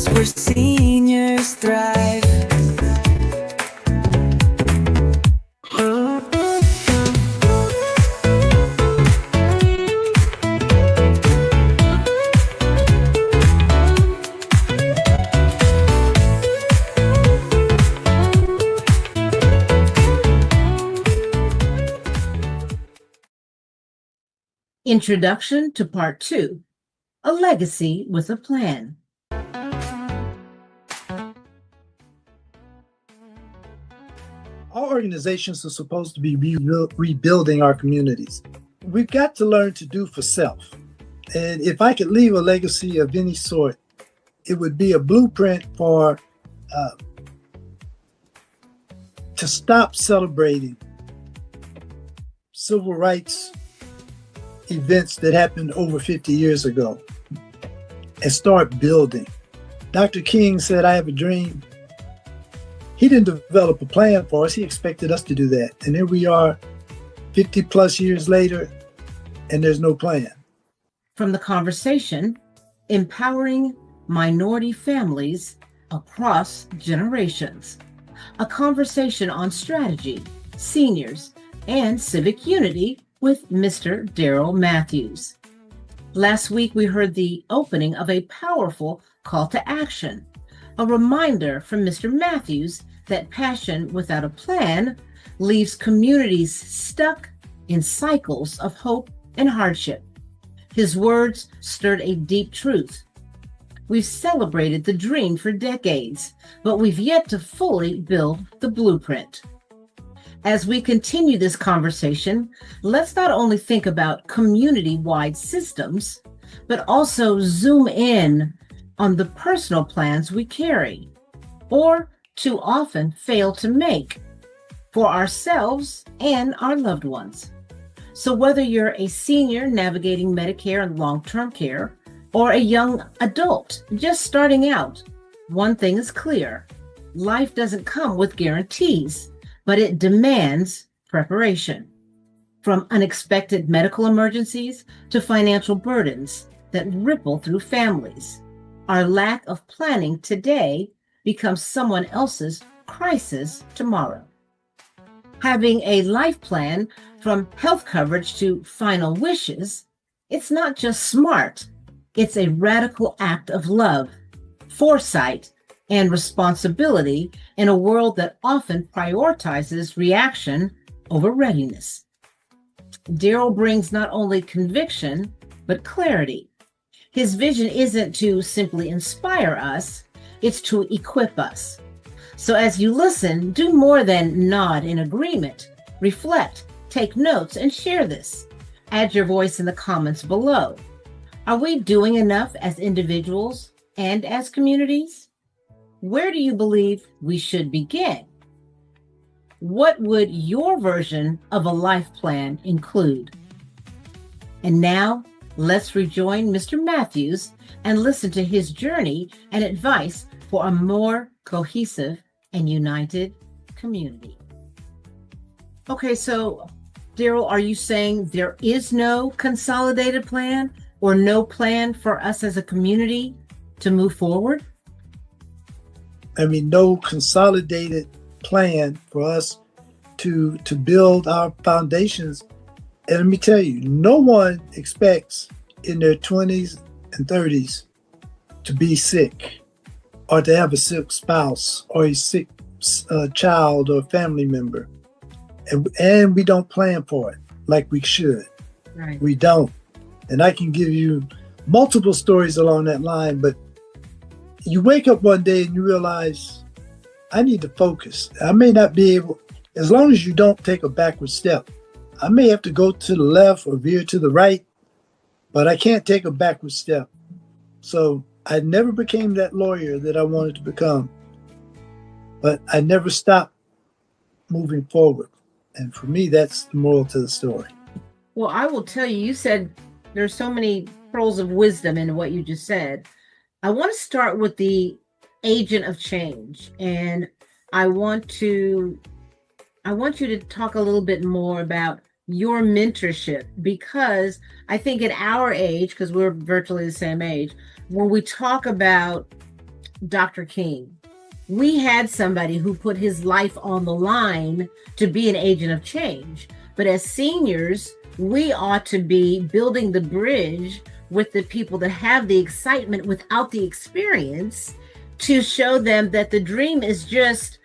house where seniors thrive. Introduction to Part 2, A Legacy with a Plan. Our organizations are supposed to be rebuilding our communities. We've got to learn to do for self. And if I could leave a legacy of any sort, it would be a blueprint for to stop celebrating civil rights events that happened over 50 years ago and start building. Dr. King said, "I have a dream." He didn't develop a plan for us. He expected us to do that. And here we are 50 plus years later, and there's no plan. From the conversation, Empowering Minority Families Across Generations, a conversation on strategy, seniors, and civic unity with Mr. Darryl Matthews. Last week, we heard the opening of a powerful call to action, a reminder from Mr. Matthews that passion without a plan leaves communities stuck in cycles of hope and hardship. His words stirred a deep truth. We've celebrated the dream for decades, but we've yet to fully build the blueprint. As we continue this conversation, let's not only think about community-wide systems, but also zoom in on the personal plans we carry, or too often fail to make, for ourselves and our loved ones. So whether you're a senior navigating Medicare and long-term care, or a young adult just starting out, one thing is clear: life doesn't come with guarantees, but it demands preparation. From unexpected medical emergencies to financial burdens that ripple through families, our lack of planning today becomes someone else's crisis tomorrow. Having a life plan, from health coverage to final wishes, it's not just smart, it's a radical act of love, foresight, and responsibility in a world that often prioritizes reaction over readiness. Darryl brings not only conviction, but clarity. His vision isn't to simply inspire us, it's to equip us. So as you listen, do more than nod in agreement. Reflect, take notes, and share this. Add your voice in the comments below. Are we doing enough as individuals and as communities? Where do you believe we should begin? What would your version of a life plan include? And now, let's rejoin Mr. Matthews and listen to his journey and advice for a more cohesive and united community. Okay, so Darryl, are you saying there is no consolidated plan or no plan for us as a community to move forward? I mean, no consolidated plan for us to build our foundations. And let me tell you, no one expects in their 20s and 30s to be sick or to have a sick spouse or a sick child or family member. And we don't plan for it like we should. Right. We don't. And I can give you multiple stories along that line, but you wake up one day and you realize, I need to focus. I may not be able, as long as you don't take a backward step, I may have to go to the left or veer to the right, but I can't take a backward step. So I never became that lawyer that I wanted to become, but I never stopped moving forward. And for me, that's the moral to the story. Well, I will tell you, you said there's so many pearls of wisdom in what you just said. I want to start with the agent of change, and I want you to talk a little bit more about your mentorship, because I think at our age, because we're virtually the same age, when we talk about Dr. King. We had somebody who put his life on the line to be an agent of change. But as seniors, we ought to be building the bridge with the people that have the excitement without the experience to show them that the dream is just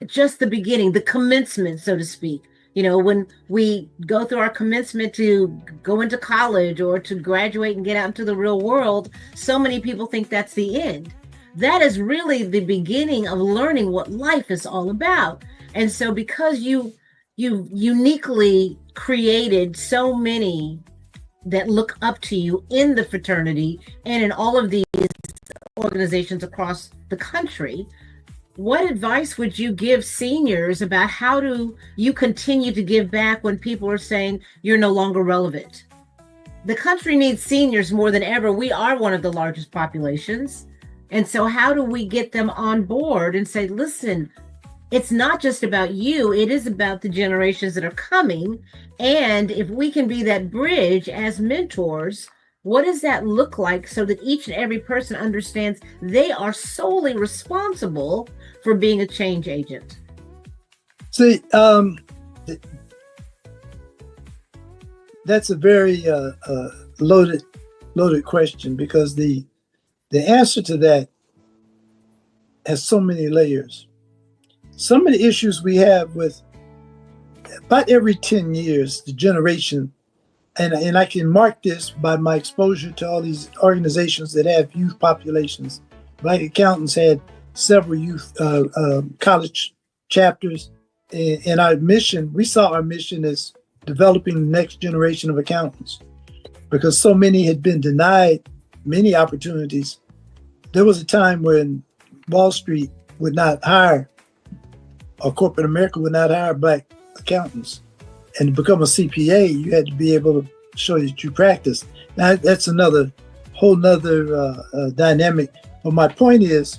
the beginning, the commencement, so to speak. You know, when we go through our commencement to go into college or to graduate and get out into the real world, so many people think that's the end. That is really the beginning of learning what life is all about. And so because you've uniquely created so many that look up to you in the fraternity and in all of these organizations across the country, what advice would you give seniors about how do you continue to give back when people are saying you're no longer relevant? The country needs seniors more than ever. We are one of the largest populations. And so how do we get them on board and say, listen, it's not just about you, it is about the generations that are coming. And if we can be that bridge as mentors, what does that look like so that each and every person understands they are solely responsible for being a change agent? See, that's a very loaded question, because the answer to that has so many layers. Some of the issues we have with about every 10 years, the generation, and I can mark this by my exposure to all these organizations that have youth populations. Black Accountants had several youth college chapters. And our mission, we saw our mission as developing the next generation of accountants, because so many had been denied many opportunities. There was a time when Wall Street would not hire, or corporate America would not hire Black accountants. And to become a CPA, you had to be able to show that you practiced. Now, that's another whole nother dynamic. But my point is,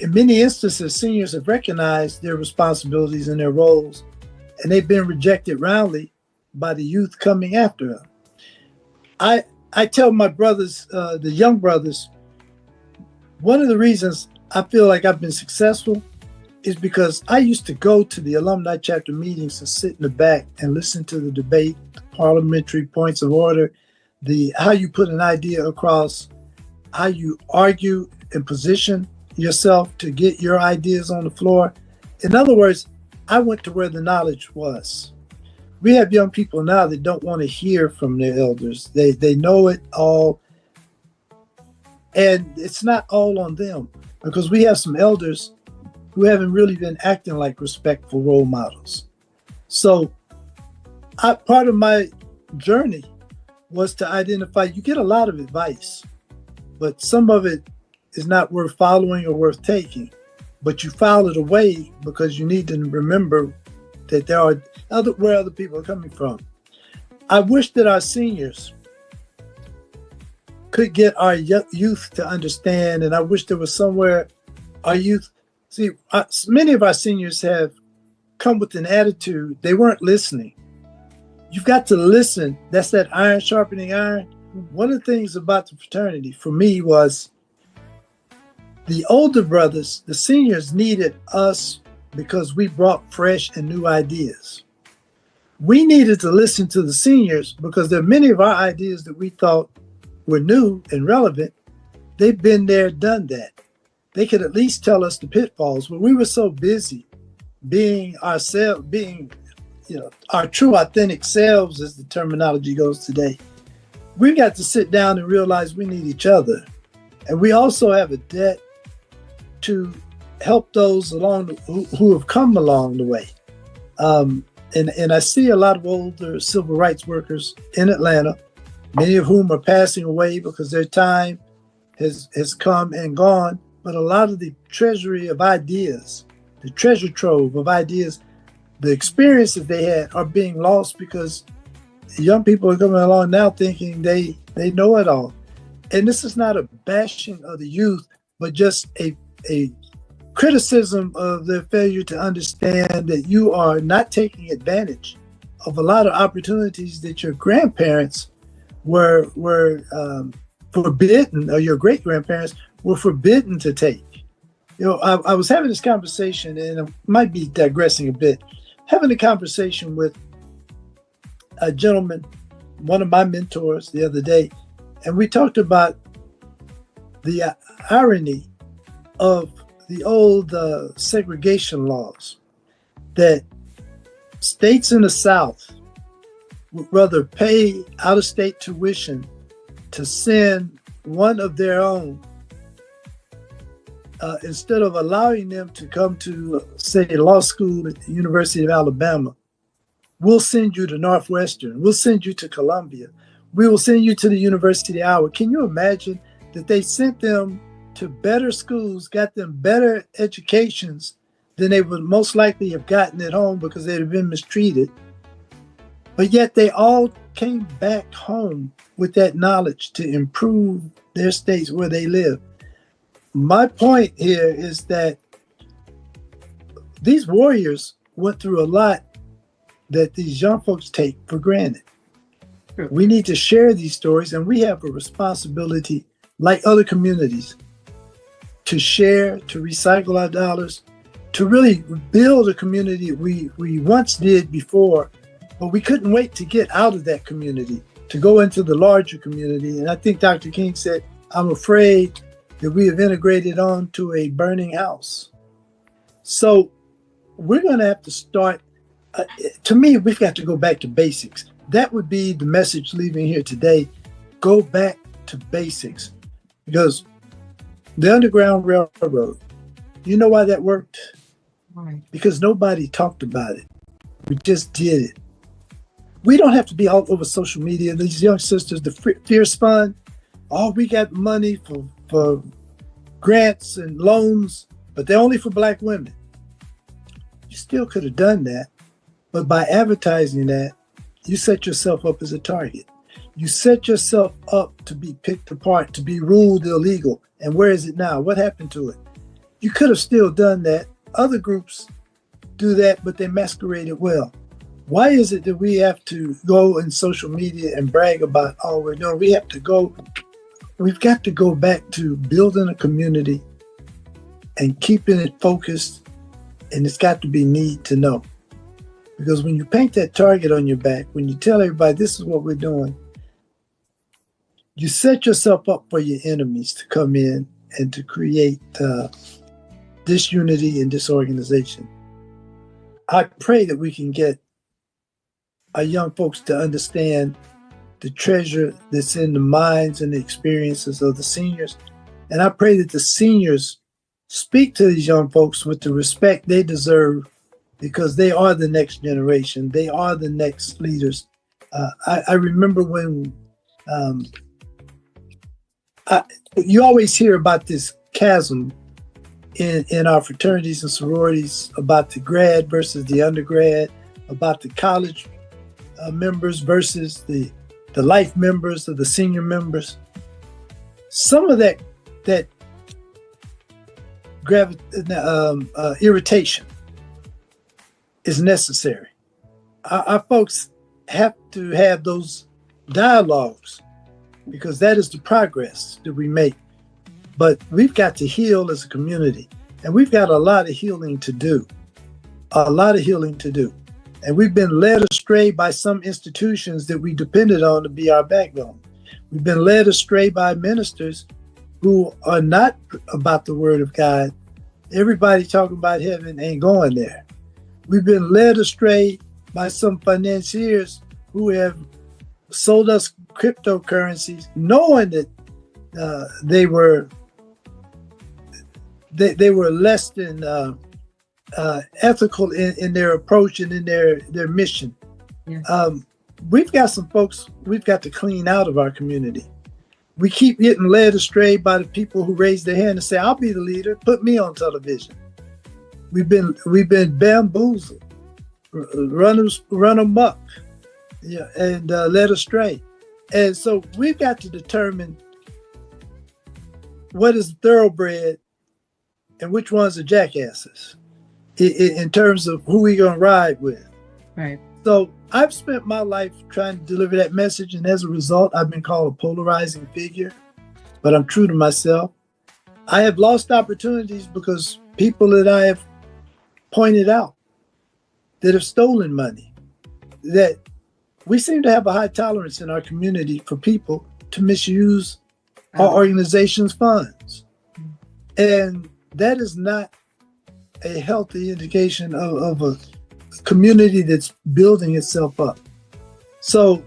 in many instances, seniors have recognized their responsibilities and their roles, and they've been rejected roundly by the youth coming after them. I tell my brothers, the young brothers, one of the reasons I feel like I've been successful is because I used to go to the alumni chapter meetings and sit in the back and listen to the debate, the parliamentary points of order, how you put an idea across, how you argue and position yourself to get your ideas on the floor. In other words, I went to where the knowledge was. We have young people now that don't want to hear from their elders. They know it all. And it's not all on them, because we have some elders who haven't really been acting like respectful role models. So part of my journey was to identify, you get a lot of advice, but some of it is not worth following or worth taking, but you file it away because you need to remember that there are where other people are coming from. I wish that our seniors could get our youth to understand, and I wish there was somewhere our youth, see, many of our seniors have come with an attitude, they weren't listening. You've got to listen. That's that iron sharpening iron. One of the things about the fraternity for me was the older brothers, the seniors, needed us because we brought fresh and new ideas. We needed to listen to the seniors because there are many of our ideas that we thought were new and relevant. They've been there, done that. They could at least tell us the pitfalls, but we were so busy being ourselves, being, our true authentic selves, as the terminology goes today. We got to sit down and realize we need each other. And we also have a debt to help those who have come along the way. And I see a lot of older civil rights workers in Atlanta, many of whom are passing away because their time has come and gone. But a lot of the treasury of ideas, the treasure trove of ideas, the experiences they had are being lost because young people are coming along now thinking they know it all. And this is not a bashing of the youth, but just a criticism of their failure to understand that you are not taking advantage of a lot of opportunities that your grandparents were forbidden, or your great-grandparents were forbidden to take. You know, I was having this conversation, and I might be digressing a bit, having a conversation with a gentleman, one of my mentors the other day, and we talked about the irony of the old segregation laws, that states in the South would rather pay out-of-state tuition to send one of their own instead of allowing them to come to, say, law school at the University of Alabama. We'll send you to Northwestern. We'll send you to Columbia. We will send you to the University of Iowa. Can you imagine that they sent them to better schools, got them better educations than they would most likely have gotten at home because they'd have been mistreated? But yet they all came back home with that knowledge to improve their states where they live. My point here is that these warriors went through a lot that these young folks take for granted. True. We need to share these stories, and we have a responsibility, like other communities, to share, to recycle our dollars, to really build a community we once did before, but we couldn't wait to get out of that community, to go into the larger community. And I think Dr. King said, I'm afraid that we have integrated onto a burning house. So we're going to have to start, to me, we've got to go back to basics. That would be the message leaving here today. Go back to basics. Because the Underground Railroad, you know why that worked? Right. Because nobody talked about it. We just did it. We don't have to be all over social media. These young sisters, the Fierce Fund, oh, we got money for grants and loans, but they're only for Black women. You still could have done that, but by advertising that, you set yourself up as a target. You set yourself up to be picked apart, to be ruled illegal. And where is it now? What happened to it? You could have still done that. Other groups do that, but they masquerade it well. Why is it that we have to go in social media and brag about all we're doing? We've got to go back to building a community and keeping it focused, and it's got to be need to know. Because when you paint that target on your back, when you tell everybody this is what we're doing, you set yourself up for your enemies to come in and to create disunity and disorganization. I pray that we can get our young folks to understand the treasure that's in the minds and the experiences of the seniors. And I pray that the seniors speak to these young folks with the respect they deserve, because they are the next generation. They are the next leaders. I remember when you always hear about this chasm in our fraternities and sororities about the grad versus the undergrad, about the college members versus the life members or the senior members. Some of that irritation is necessary. Our folks have to have those dialogues, because that is the progress that we make. But we've got to heal as a community, and we've got a lot of healing to do. And we've been led astray by some institutions that we depended on to be our backbone. We've been led astray by ministers who are not about the word of God. Everybody talking about heaven ain't going there. We've been led astray by some financiers who have sold us cryptocurrencies, knowing that they were less than ethical in their approach and in their mission. Yeah. We've got some folks we've got to clean out of our community. We keep getting led astray by the people who raise their hand and say, I'll be the leader, put me on television. We've been bamboozled, run amok, yeah, and led astray. And so we've got to determine what is thoroughbred and which ones are jackasses in terms of who we're going to ride with. Right. So I've spent my life trying to deliver that message, and as a result, I've been called a polarizing figure, but I'm true to myself. I have lost opportunities because people that I have pointed out that have stolen money. That we seem to have a high tolerance in our community for people to misuse our organization's funds. And that is not a healthy indication of a community that's building itself up. So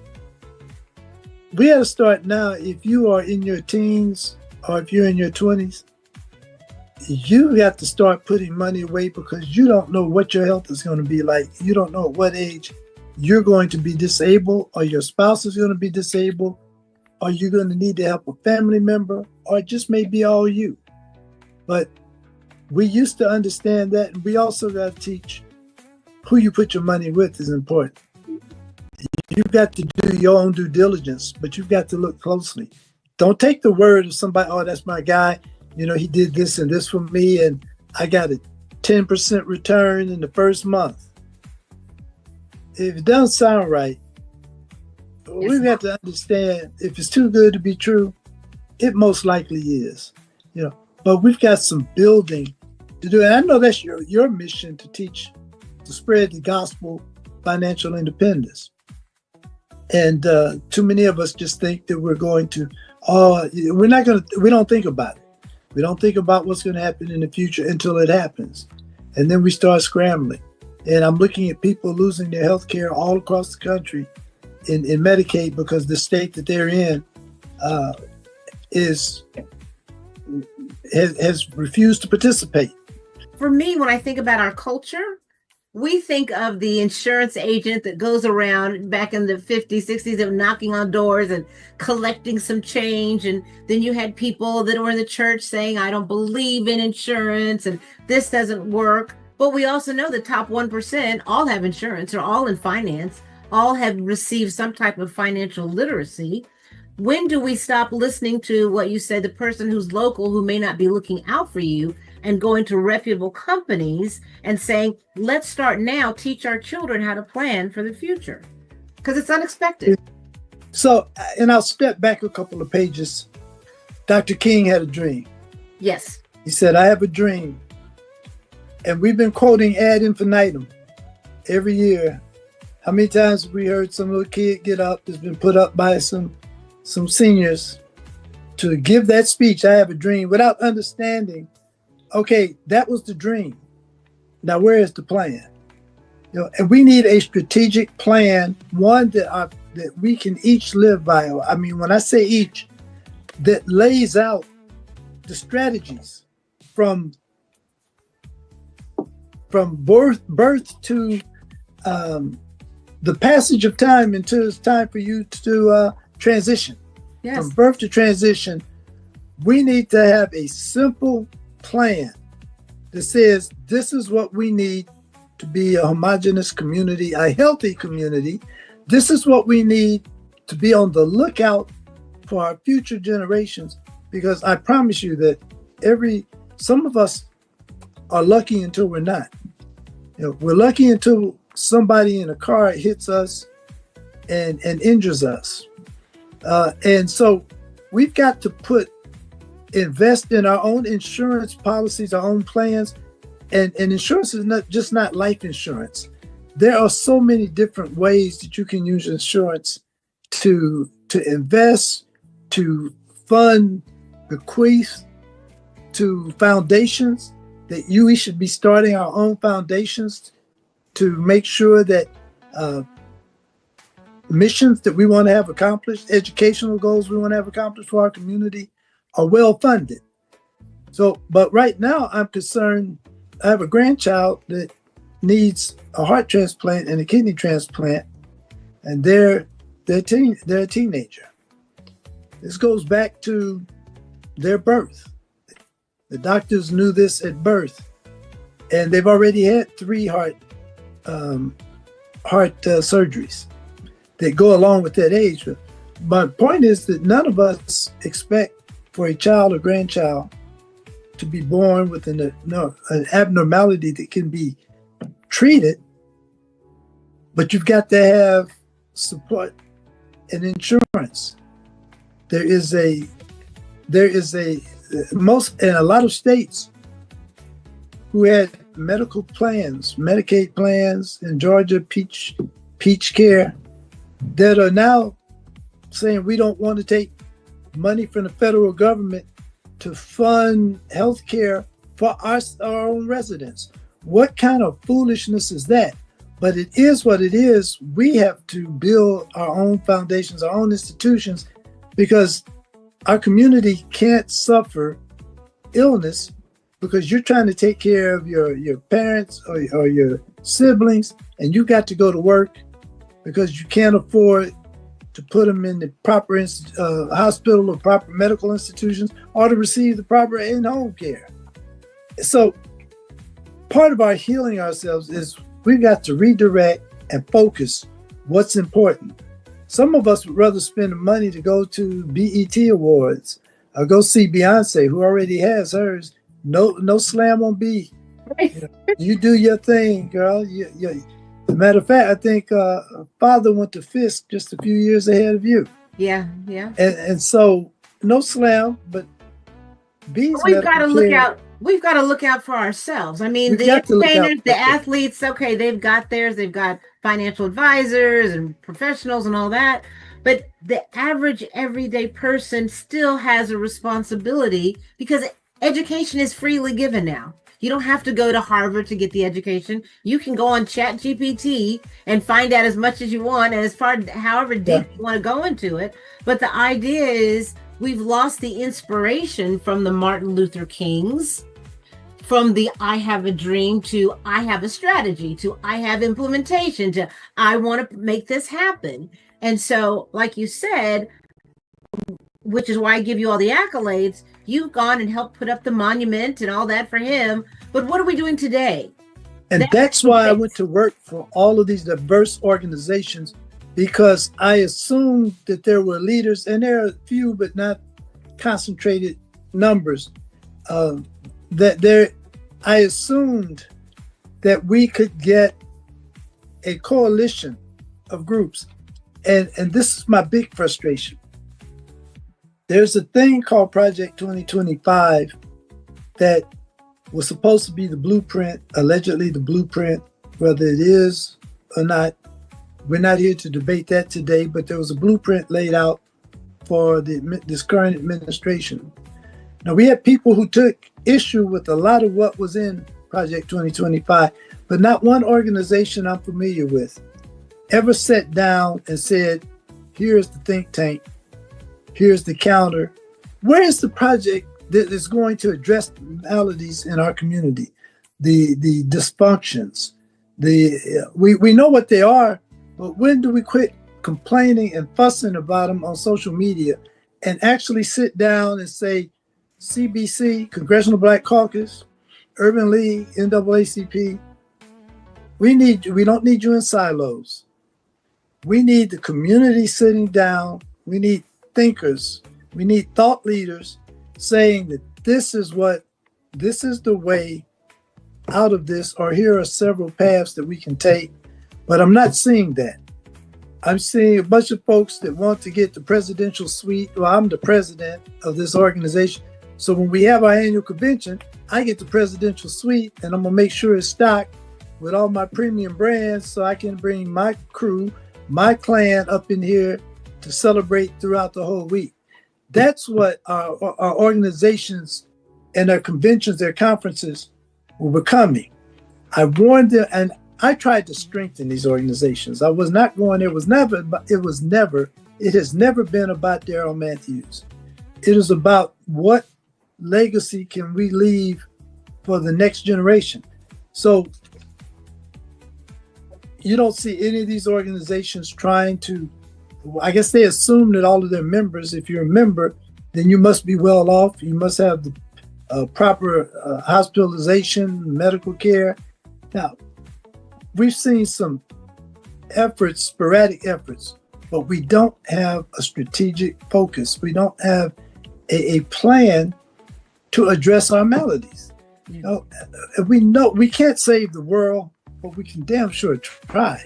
we have to start now. If you are in your teens or if you're in your 20s, you have to start putting money away because you don't know what your health is going to be like. You don't know at what age you're going to be disabled, or your spouse is going to be disabled, or you're going to need to help a family member, or it just may be all you. But we used to understand that, and we also got to teach who you put your money with is important. You've got to do your own due diligence, but you've got to look closely. Don't take the word of somebody, oh, that's my guy. You know, he did this and this for me, and I got a 10% return in the first month. If it doesn't sound right, we've got to understand if it's too good to be true, it most likely is. You know, but we've got some building to do. And I know that's your mission to teach, to spread the gospel, financial independence. And too many of us just think that we're going to, we don't think about it. We don't think about what's going to happen in the future until it happens. And then we start scrambling. And I'm looking at people losing their health care all across the country in Medicaid because the state that they're in has refused to participate. For me, when I think about our culture, we think of the insurance agent that goes around back in the 50s, 60s of knocking on doors and collecting some change. And then you had people that were in the church saying, I don't believe in insurance and this doesn't work. But we also know the top 1% all have insurance or all in finance, all have received some type of financial literacy. When do we stop listening to what you said, the person who's local who may not be looking out for you, and going to reputable companies and saying, let's start now, teach our children how to plan for the future? Because it's unexpected. So, and I'll step back a couple of pages. Dr. King had a dream. Yes. He said, I have a dream. And we've been quoting ad infinitum every year. How many times have we heard some little kid get up that's been put up by some seniors to give that speech, I have a dream, without understanding, okay, that was the dream. Now, where is the plan? You know, and we need a strategic plan, one that we can each live by. I mean, when I say each, that lays out the strategies from birth to the passage of time until it's time for you to transition. Yes. From birth to transition, we need to have a simple plan that says this is what we need to be a homogeneous community, a healthy community. This is what we need to be on the lookout for our future generations, because I promise you that some of us are lucky until we're not. You know, we're lucky until somebody in a car hits us and injures us. And so we've got to invest in our own insurance policies, our own plans. And insurance is not life insurance. There are so many different ways that you can use insurance to invest, to fund, bequeath, to foundations. That we should be starting our own foundations to make sure that missions that we want to have accomplished, educational goals we want to have accomplished for our community are well funded. So, but right now I'm concerned, I have a grandchild that needs a heart transplant and a kidney transplant, and they're a teenager. This goes back to their birth. The doctors knew this at birth, and they've already had 3 heart surgeries that go along with that age. My point is that none of us expect for a child or grandchild to be born with an abnormality that can be treated, but you've got to have support and insurance. There is a most in a lot of states who had medical plans, Medicaid plans in Georgia, Peach Care, that are now saying we don't want to take money from the federal government to fund health care for our own residents. What kind of foolishness is that? But it is what it is. We have to build our own foundations, our own institutions, because our community can't suffer illness because you're trying to take care of your parents or your siblings, and you got to go to work because you can't afford to put them in the proper hospital or proper medical institutions or to receive the proper in-home care. So part of our healing ourselves is we've got to redirect and focus what's important. Some of us would rather spend the money to go to BET Awards or go see Beyonce, who already has hers. No slam on B. You do your thing, girl. As a matter of fact, I think father went to Fisk just a few years ahead of you. Yeah. And so no slam, but B's We've got to look out. We've got to look out for ourselves. I mean, the entertainers, the athletes, okay, they've got theirs. They've got financial advisors and professionals and all that. But the average everyday person still has a responsibility because education is freely given now. You don't have to go to Harvard to get the education. You can go on ChatGPT and find out as much as you want, and however deep you want to go into it. But the idea is we've lost the inspiration from the Martin Luther Kings, from the I have a dream to I have a strategy to I have implementation to I want to make this happen. And so, like you said, which is why I give you all the accolades, you've gone and helped put up the monument and all that for him. But what are we doing today? And that's why I went to work for all of these diverse organizations, because I assumed that there were leaders, and there are few but not concentrated numbers, I assumed that we could get a coalition of groups. And this is my big frustration. There's a thing called Project 2025 that was supposed to be the blueprint, allegedly the blueprint, whether it is or not. We're not here to debate that today, but there was a blueprint laid out for this current administration. Now, we had people who took issue with a lot of what was in Project 2025, but not one organization I'm familiar with ever sat down and said, here's the think tank, here's the counter. Where is the project that is going to address the maladies in our community, the dysfunctions? We know what they are, but when do we quit complaining and fussing about them on social media and actually sit down and say, CBC, Congressional Black Caucus, Urban League, NAACP, we don't need you in silos. We need the community sitting down. We need thinkers. We need thought leaders saying that this is the way out of this, or here are several paths that we can take. But I'm not seeing that. I'm seeing a bunch of folks that want to get the presidential suite. Well, I'm the president of this organization. So when we have our annual convention, I get the presidential suite, and I'm going to make sure it's stocked with all my premium brands so I can bring my crew, my clan up in here to celebrate throughout the whole week. That's what our organizations and their conventions, their conferences were becoming. I warned them, and I tried to strengthen these organizations. I was not going there. It has never been about Darryl Matthews. It is about what legacy can we leave for the next generation. So you don't see any of these organizations trying to, I guess they assume that all of their members, if you're a member, then you must be well off. You must have the proper hospitalization, medical care. Now, we've seen some efforts, sporadic efforts, but we don't have a strategic focus. We don't have a plan to address our maladies. You know, we know we can't save the world, but we can damn sure try.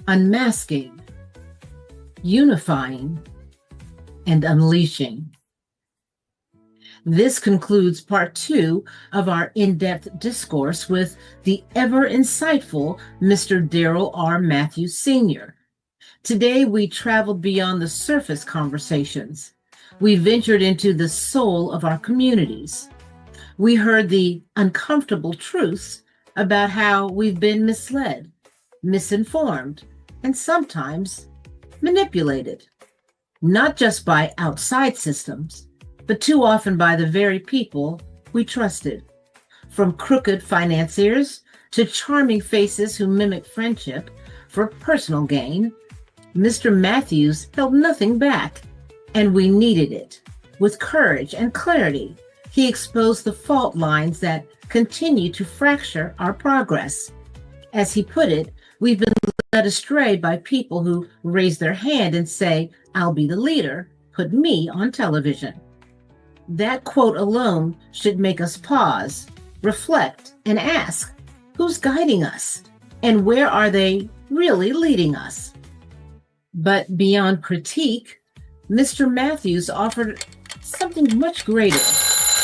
unmasking, unifying, and unleashing. This concludes part 2 of our in-depth discourse with the ever-insightful Mr. Darryl R. Matthews Sr. Today, we traveled beyond the surface conversations. We ventured into the soul of our communities. We heard the uncomfortable truths about how we've been misled, misinformed, and sometimes manipulated, not just by outside systems, but too often by the very people we trusted. From crooked financiers to charming faces who mimic friendship for personal gain, Mr. Matthews held nothing back, and we needed it. With courage and clarity, he exposed the fault lines that continue to fracture our progress. As he put it, we've been led astray by people who raise their hand and say, "I'll be the leader, put me on television." That quote alone should make us pause, reflect, and ask, who's guiding us? And where are they really leading us? But beyond critique, Mr. Matthews offered something much greater,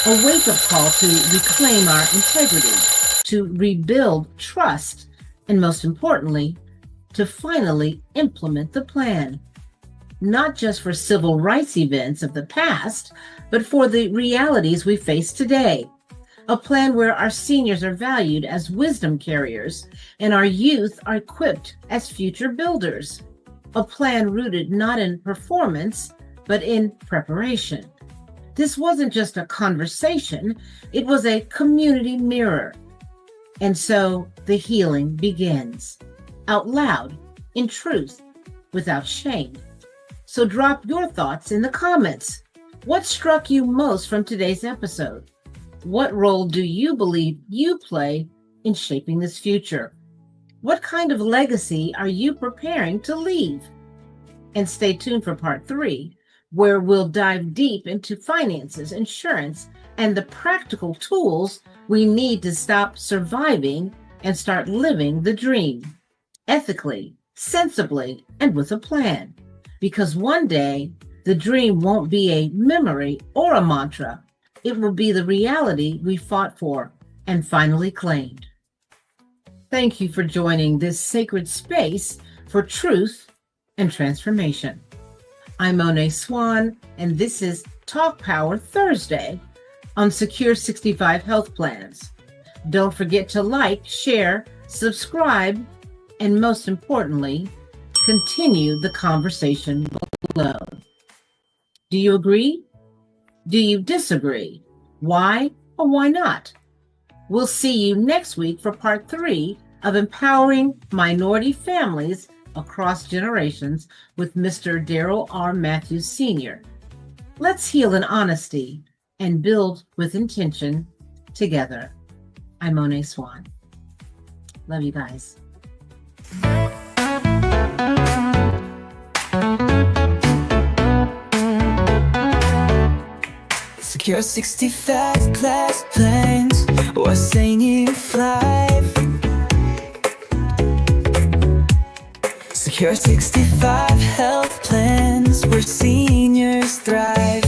a wake-up call to reclaim our integrity, to rebuild trust, and most importantly, to finally implement the plan. Not just for civil rights events of the past, but for the realities we face today. A plan where our seniors are valued as wisdom carriers and our youth are equipped as future builders. A plan rooted not in performance, but in preparation. This wasn't just a conversation, it was a community mirror. And so the healing begins, out loud, in truth, without shame. So drop your thoughts in the comments. What struck you most from today's episode? What role do you believe you play in shaping this future? What kind of legacy are you preparing to leave? And stay tuned for part 3, where we'll dive deep into finances, insurance, and the practical tools we need to stop surviving and start living the dream, ethically, sensibly, and with a plan. Because one day, the dream won't be a memory or a mantra. It will be the reality we fought for and finally claimed. Thank you for joining this sacred space for truth and transformation. I'm Monet Swan, and this is Talk Power Thursday on Secure 65 Health Plans. Don't forget to like, share, subscribe, and most importantly, continue the conversation below. Do you agree? Do you disagree? Why or why not? We'll see you next week for part 3 of Empowering Minority Families Across Generations with Mr. Darryl R. Matthews Sr. Let's heal in honesty and build with intention together. I'm Monet Swan. Love you guys. Secure 65 class planes, we're singing fly. Secure 65 health plans, where seniors thrive.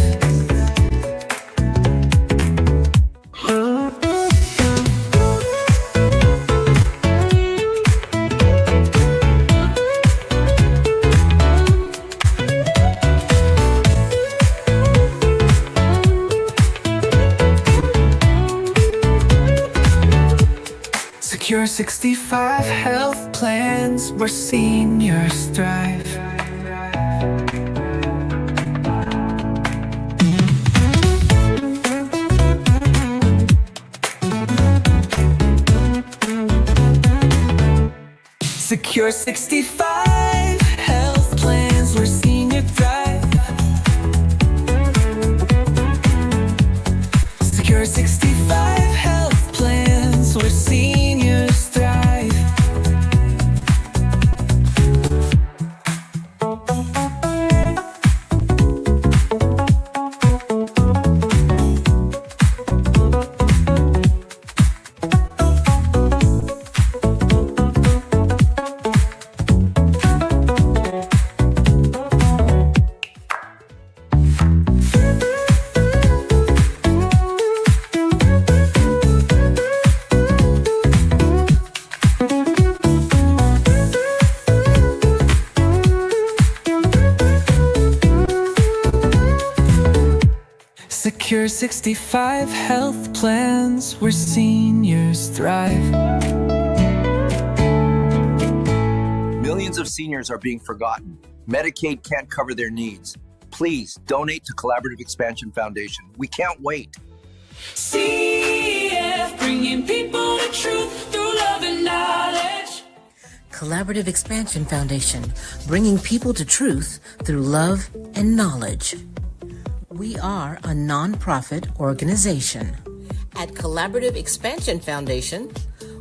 Secure 65 health plans, where seniors thrive. Secure 65 health plans, where seniors thrive. Secure 65 health plans, where seniors thrive. Secure 65 health plans where seniors thrive. Millions of seniors are being forgotten. Medicaid can't cover their needs. Please donate to Collaborative Expansion Foundation. We can't wait. CF, bringing people to truth through love and knowledge. Collaborative Expansion Foundation, bringing people to truth through love and knowledge. We are a nonprofit organization. At Collaborative Expansion Foundation,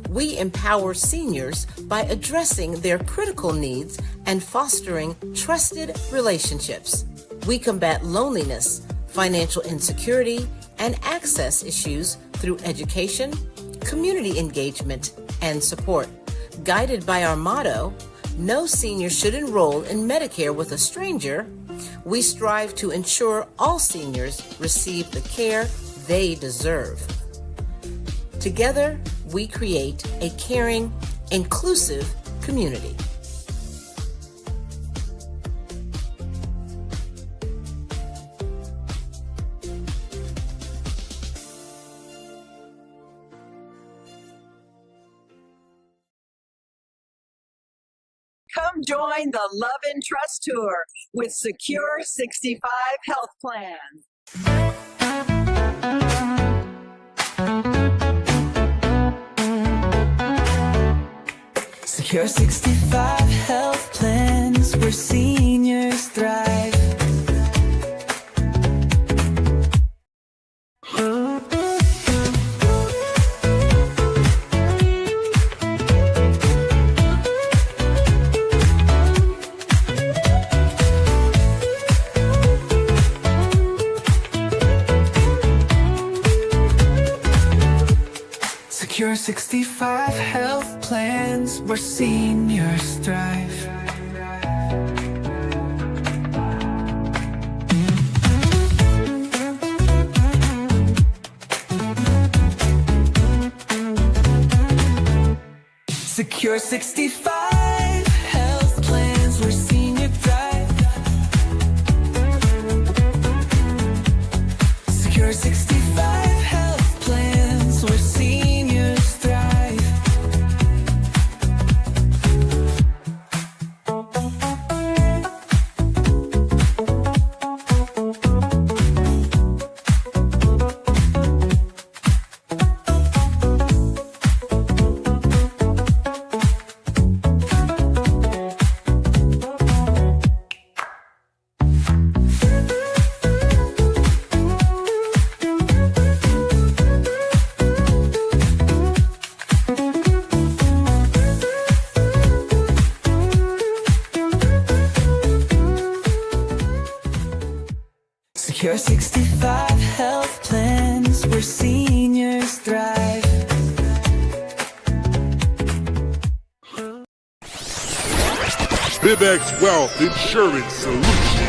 we empower seniors by addressing their critical needs and fostering trusted relationships. We combat loneliness, financial insecurity, and access issues through education, community engagement, and support. Guided by our motto, no senior should enroll in Medicare with a stranger, we strive to ensure all seniors receive the care they deserve. Together, we create a caring, inclusive community. Come join the Love and Trust Tour with Secure 65 Health Plans. Secure 65 health plans where seniors thrive. Secure 65 health plans where seniors thrive. Secure 65 health plans where senior thrive. Secure 65 health plans where seniors thrive. Secure 65 health plans where seniors thrive. BibX Wealth Insurance Solutions.